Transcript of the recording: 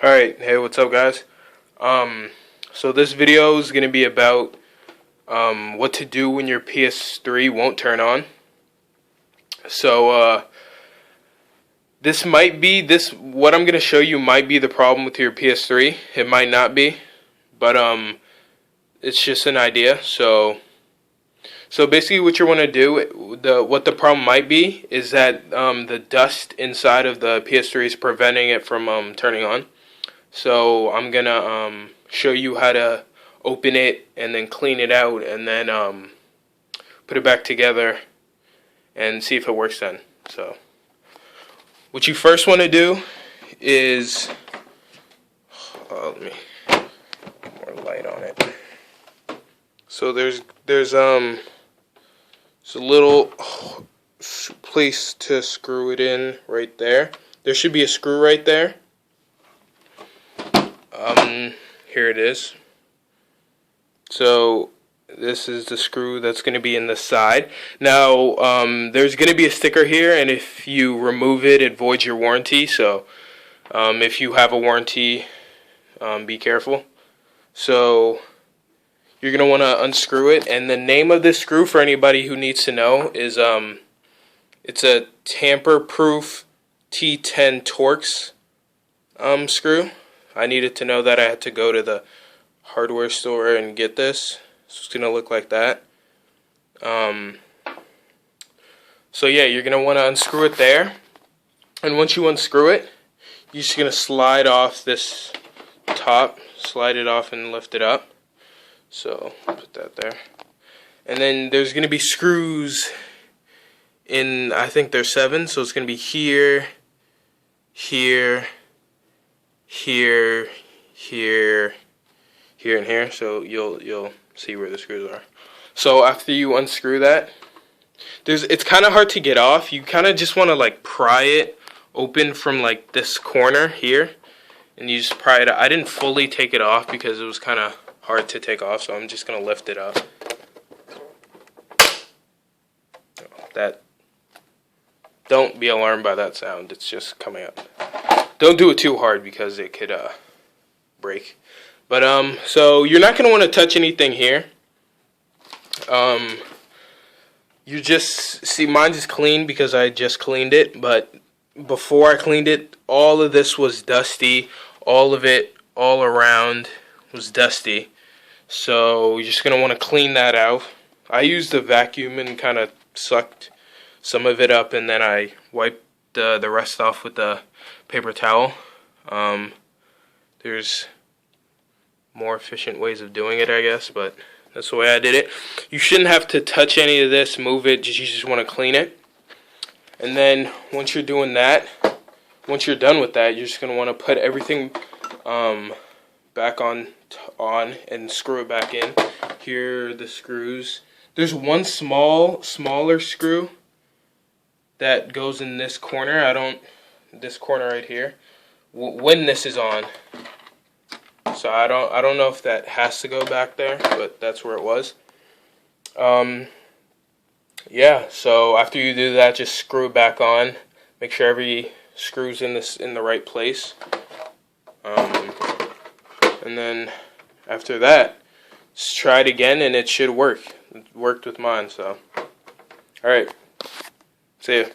Alright, hey, what's up, guys? So this video is going to be about what to do when your PS3 won't turn on. So what I'm going to show you might be the problem with your PS3. It might not be, but it's just an idea. So basically, what you want to do, what the problem might be, is that the dust inside of the PS3 is preventing it from turning on. So I'm gonna show you how to open it and then clean it out and then put it back together and see if it works then. So what you first want to do is let me put more light on it. So there's a little place to screw it in right there. There should be a screw right there. Here it is. So this is the screw that's going to be in the side. Now, there's going to be a sticker here, and if you remove it, it voids your warranty. So if you have a warranty, be careful. So you're going to want to unscrew it, and the name of this screw, for anybody who needs to know, is it's a tamper-proof T10 Torx screw. I needed to know that. I had to go to the hardware store and get this. So it's going to look like that. So yeah, you're going to want to unscrew it there. And once you unscrew it, you're just going to slide off this top. Slide it off and lift it up. So put that there. And then there's going to be screws in, I think there's 7. So it's going to be here, here, here, here, here, and here. So you'll see where the screws are. So after you unscrew that, it's kind of hard to get off. You kind of just want to like pry it open from like this corner here, and you just pry it out. I didn't fully take it off because it was kind of hard to take off, so I'm just gonna lift it up. Don't be alarmed by that sound. It's just coming up. Don't do it too hard because it could break. But so you're not gonna want to touch anything here. You just see mine is clean because I just cleaned it. But before I cleaned it, all of this was dusty. All of it, all around, was dusty. So you're just gonna want to clean that out. I used the vacuum and kind of sucked some of it up, and then I wiped the rest off with the paper towel. There's more efficient ways of doing it, I guess, but that's the way I did it. You shouldn't have to touch any of this, move it, you just want to clean it. And then once you're doing that, once you're done with that, you're just going to want to put everything back on and screw it back in. Here are the screws. There's one smaller screw that goes in this corner. This corner right here, when this is on. So I don't know if that has to go back there, but that's where it was. Yeah, so after you do that, just screw it back on. Make sure every screw's in the right place. And then after that, just try it again, and it should work. It worked with mine, so. Alright. See ya.